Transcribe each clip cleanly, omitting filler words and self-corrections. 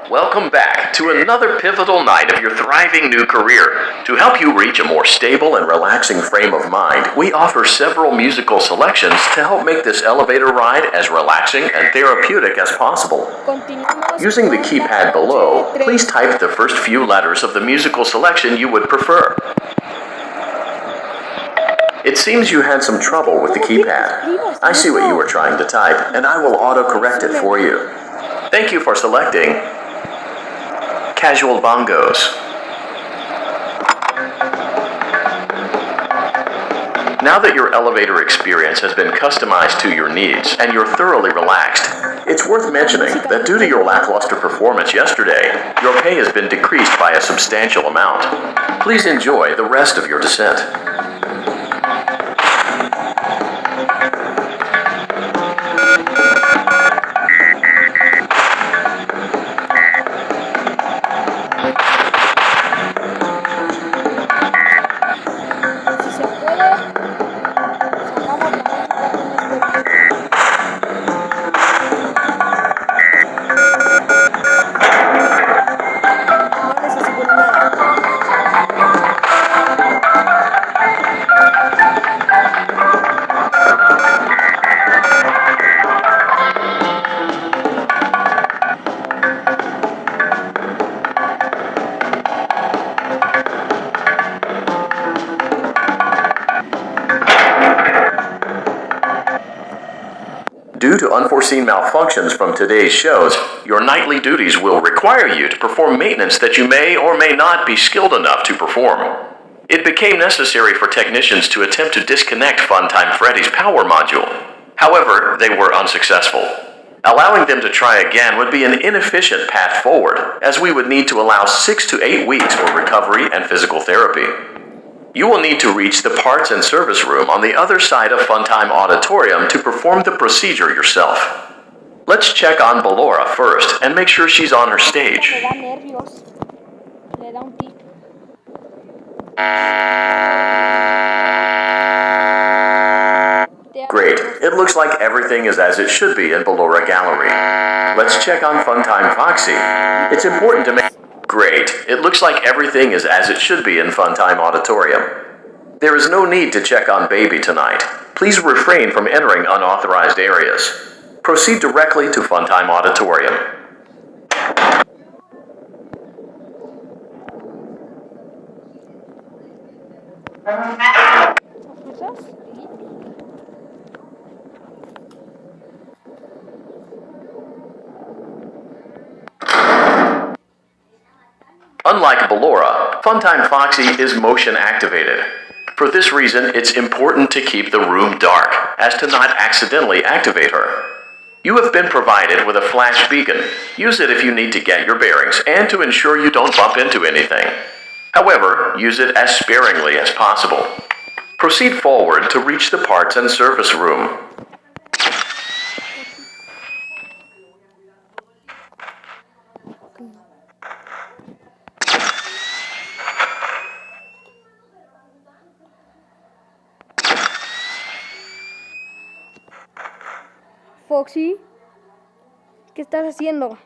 Welcome back to another pivotal night of your thriving new career. To help you reach a more stable and relaxing frame of mind, we offer several musical selections to help make this elevator ride as relaxing and therapeutic as possible. Using the keypad below, please type the first few letters of the musical selection you would prefer. It seems you had some trouble with the keypad. I see what you were trying to type, and I will auto-correct it for you. Thank you for selecting Casual Bongos. Now that your elevator experience has been customized to your needs and you're thoroughly relaxed, it's worth mentioning that due to your lackluster performance yesterday, your pay has been decreased by a substantial amount. Please enjoy the rest of your descent. Due to unforeseen malfunctions from today's shows, your nightly duties will require you to perform maintenance that you may or may not be skilled enough to perform. It became necessary for technicians to attempt to disconnect Funtime Freddy's power module. However, they were unsuccessful. Allowing them to try again would be an inefficient path forward, as we would need to allow 6 to 8 weeks for recovery and physical therapy. You will need to reach the parts and service room on the other side of Funtime Auditorium to perform the procedure yourself. Let's check on Ballora first and make sure she's on her stage. Great. It looks like everything is as it should be in Ballora Gallery. Let's check on Funtime Foxy. It's important to make... Great. It looks like everything is as it should be in Funtime Auditorium. There is no need to check on Baby tonight. Please refrain from entering unauthorized areas. Proceed directly to Funtime Auditorium. Unlike Ballora, Funtime Foxy is motion activated. For this reason, it's important to keep the room dark, as to not accidentally activate her. You have been provided with a flash beacon. Use it if you need to get your bearings and to ensure you don't bump into anything. However, use it as sparingly as possible. Proceed forward to reach the parts and service room. Foxy, ¿qué estás haciendo?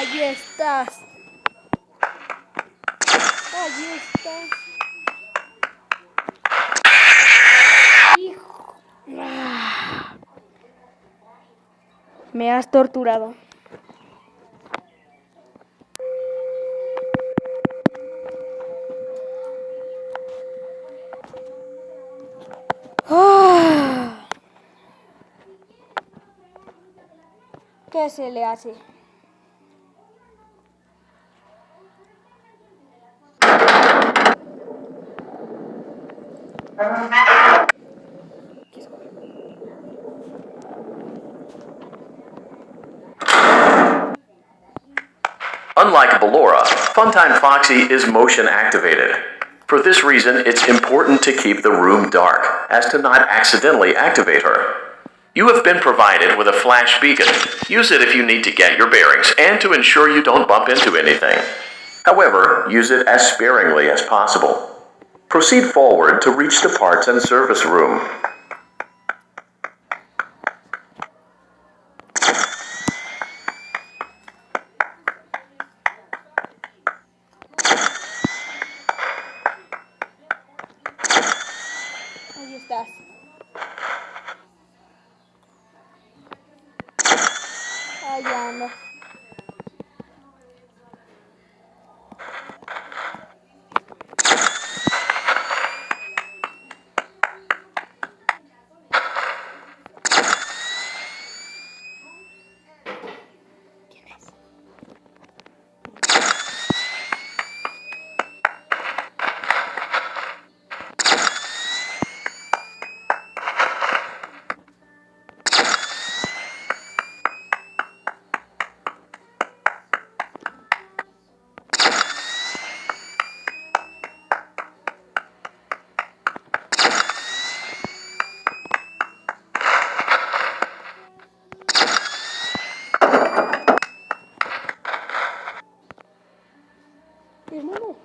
Allí estás. Allí estás. Hijo. Me has torturado. ¿Qué se le hace? Unlike Ballora, Funtime Foxy is motion activated. For this reason, it's important to keep the room dark, as to not accidentally activate her. You have been provided with a flash beacon. Use it if you need to get your bearings and to ensure you don't bump into anything. However, use it as sparingly as possible. Proceed forward to reach the parts and service room. Ahí estás. Allá ando. Hermano.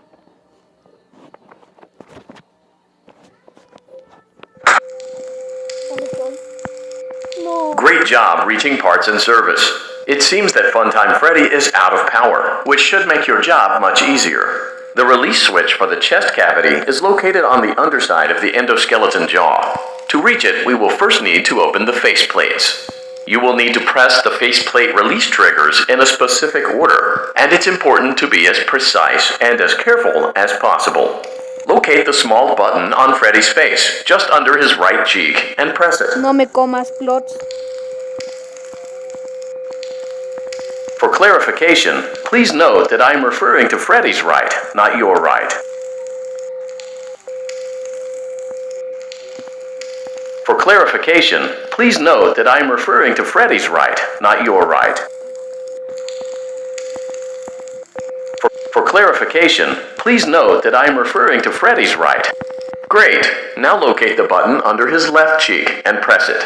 ¿Dónde estoy? No. Great job reaching parts and service. It seems that Funtime Freddy is out of power, which should make your job much easier. The release switch for the chest cavity is located on the underside of the endoskeleton jaw. To reach it, we will first need to open the faceplates. You will need to press the faceplate release triggers in a specific order, and it's important to be as precise and as careful as possible. Locate the small button on Freddy's face, just under his right cheek, and press it. No me comas, plots. For clarification, please note that I'm referring to Freddy's right, not your right. For clarification, please note that I'm referring to Freddy's right, not your right. For clarification, please note that I'm referring to Freddy's right. Great. Now locate the button under his left cheek and press it.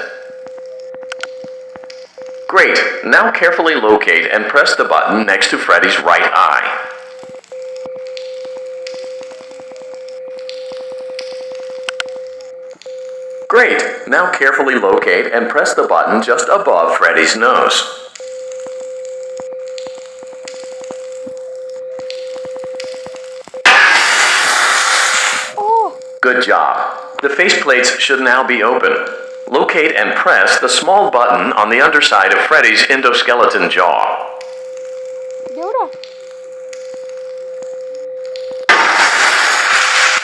Great. Now carefully locate and press the button next to Freddy's right eye. Great. Now carefully locate and press the button just above Freddy's nose. Good job. The faceplates should now be open. Locate and press the small button on the underside of Freddy's endoskeleton jaw. ¿Y ahora?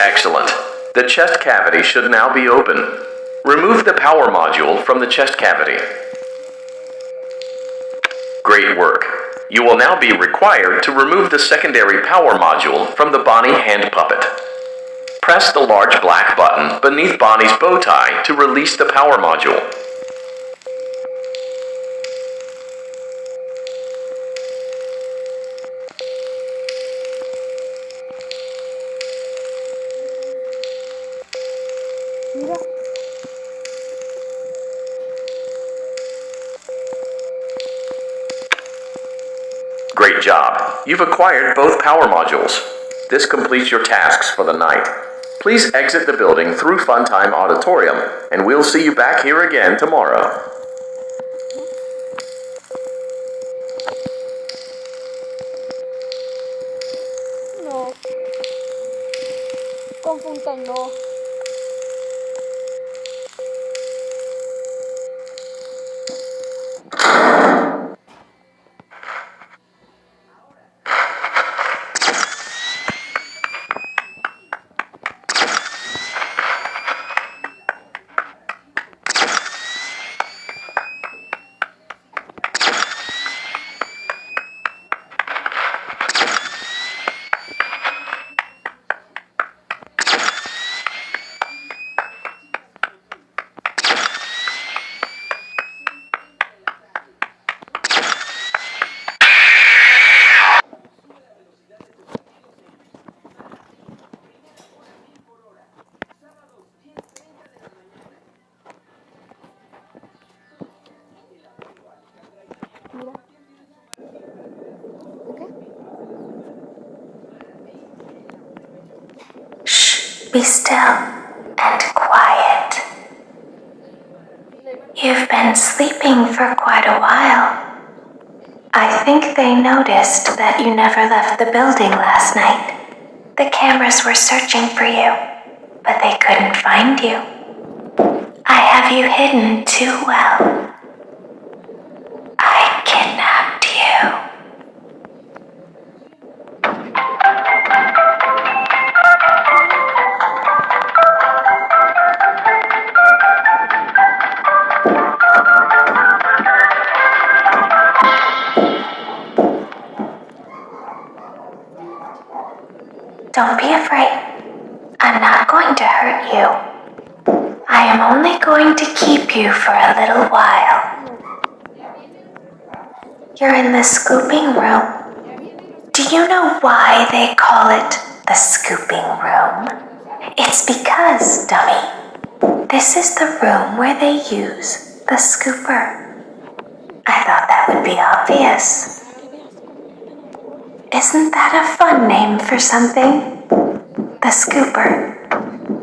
Excellent. The chest cavity should now be open. Remove the power module from the chest cavity. Great work. You will now be required to remove the secondary power module from the Bonnie hand puppet. Press the large black button beneath Bonnie's bow tie to release the power module. Mira. Great job. You've acquired both power modules. This completes your tasks for the night. Please exit the building through Funtime Auditorium, and we'll see you back here again tomorrow. Ay, no. Mira. ¿Qué? Shh, be still and quiet. You've been sleeping for quite a while. I think they noticed that you never left the building last night. The cameras were searching for you, but they couldn't find you. I have you hidden too well. I kidnapped you. Don't be afraid. I'm not going to hurt you. I am only going to keep you for a little while. You're in the scooping room. Do you know why they call it the scooping room? It's because, dummy, this is the room where they use the scooper. I thought that would be obvious. Isn't that a fun name for something? The scooper.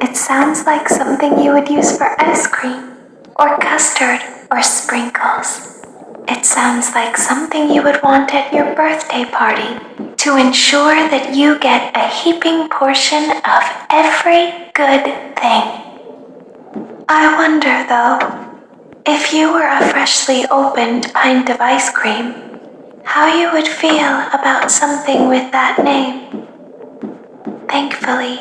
It sounds like something you would use for ice cream, or custard, or sprinkles. It sounds like something you would want at your birthday party to ensure that you get a heaping portion of every good thing. I wonder, though, if you were a freshly opened pint of ice cream, how you would feel about something with that name. Thankfully,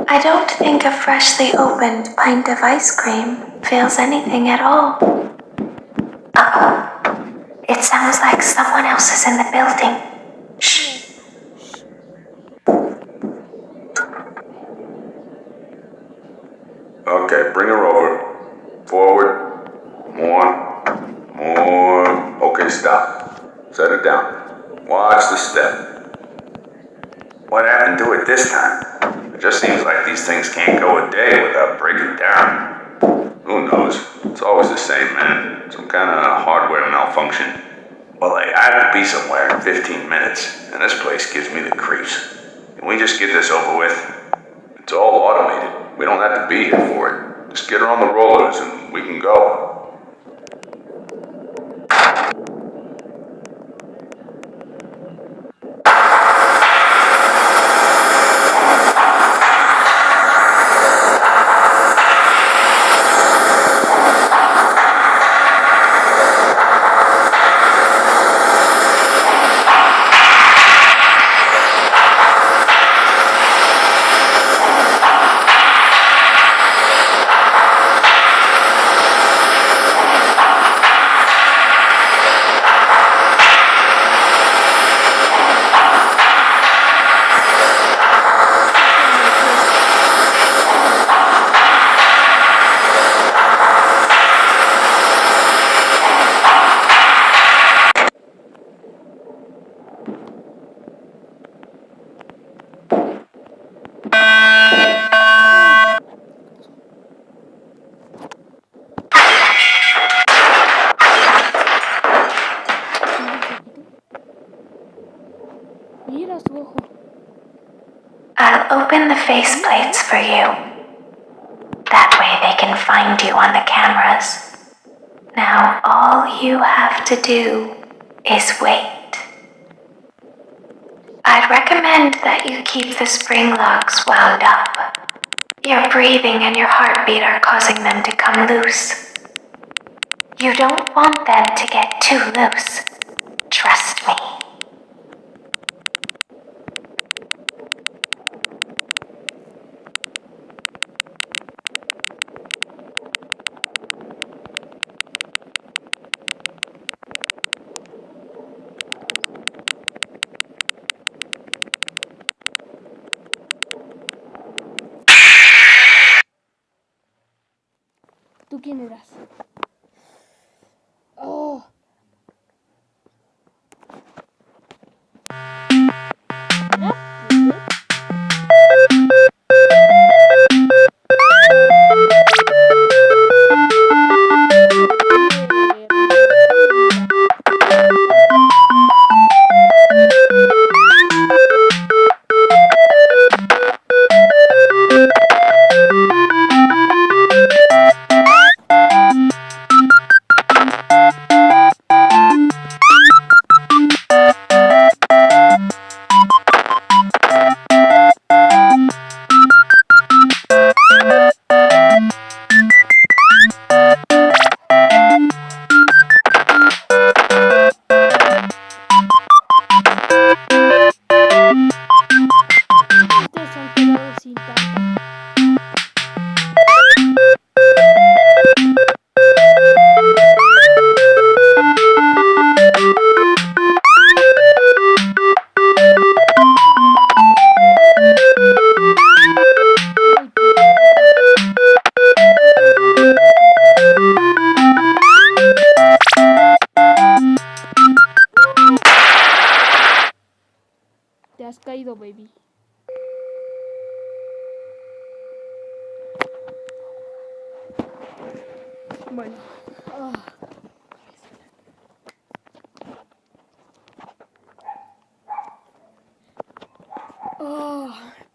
I don't think a freshly opened pint of ice cream feels anything at all. Uh-oh. It sounds like someone else is in the building. Shh. Okay, bring her over. Forward. More. Okay, stop. Set it down. Watch the step. What happened to it this time? It just seems like these things can't go a day without breaking down. Who knows? It's always the same, man. Some kind of hardware malfunction. Well, I have to be somewhere in 15 minutes, and this place gives me the creeps. Can we just get this over with? It's all automated. We don't have to be here for it. Just get her on the rollers and we can go. Mira su ojo. I'll open the faceplates for you. That way they can find you on the cameras. Now all you have to do is wait. I'd recommend that you keep the spring locks wound up. Your breathing and your heartbeat are causing them to come loose. You don't want them to get too loose. Trust me. ¿Tú quién eras? Oh. Estos se han quedado sin tapa. Te has caído, baby. Bueno.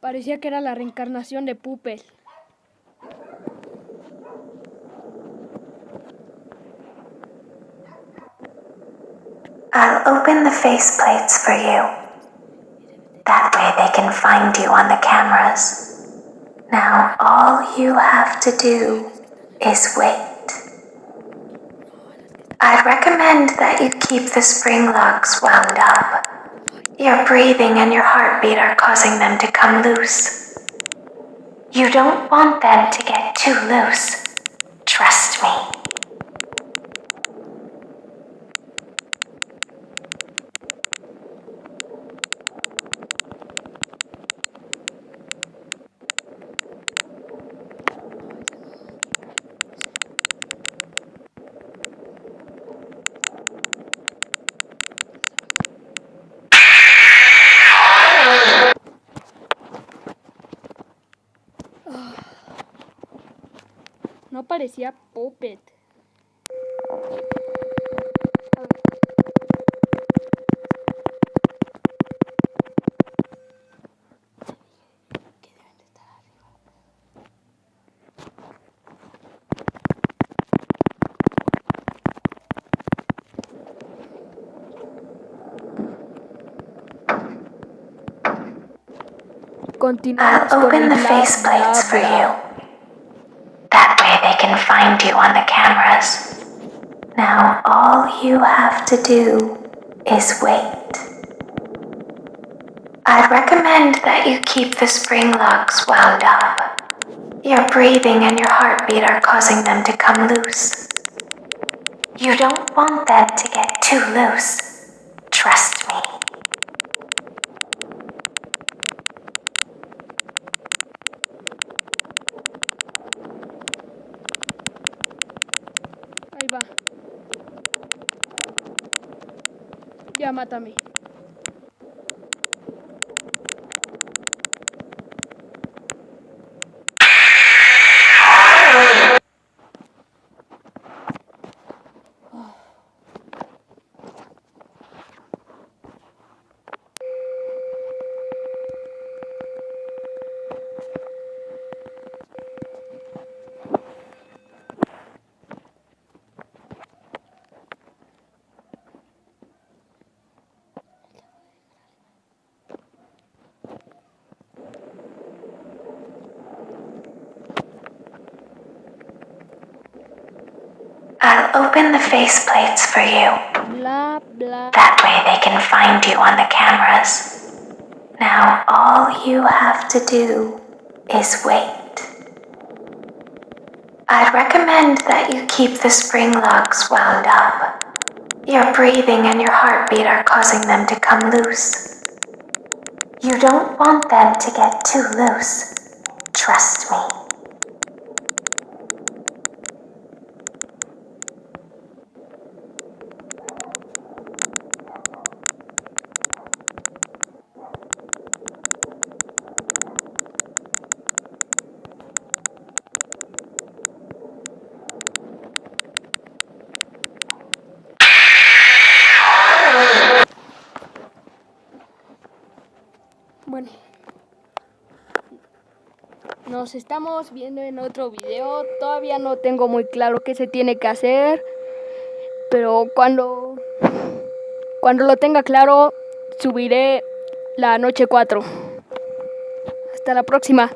Parecía que era la reencarnación de Puppet. I'll open the faceplates for you. That way they can find you on the cameras. Now all you have to do is wait. I'd recommend that you keep the spring locks wound up. Your breathing and your heartbeat are causing them to come loose. You don't want them to get too loose. Trust me. No parecía Puppet. Continuamos I'll con open el the bla, faceplates bla, for bla. you. That way they can find you on the cameras. Now all you have to do is wait. I'd recommend that you keep the spring locks wound up. Your breathing and your heartbeat are causing them to come loose. You don't want them to get too loose. Trust me. Ahí va. Ya mátame. open the faceplates for you. Bla, bla. That way they can find you on the cameras. Now all you have to do is wait. I'd recommend that you keep the spring locks wound up. Your breathing and your heartbeat are causing them to come loose. You don't want them to get too loose. Trust me. Bueno, nos estamos viendo en otro video. Todavía no tengo muy claro qué se tiene que hacer, pero cuando lo tenga claro, subiré la noche 4. Hasta la próxima.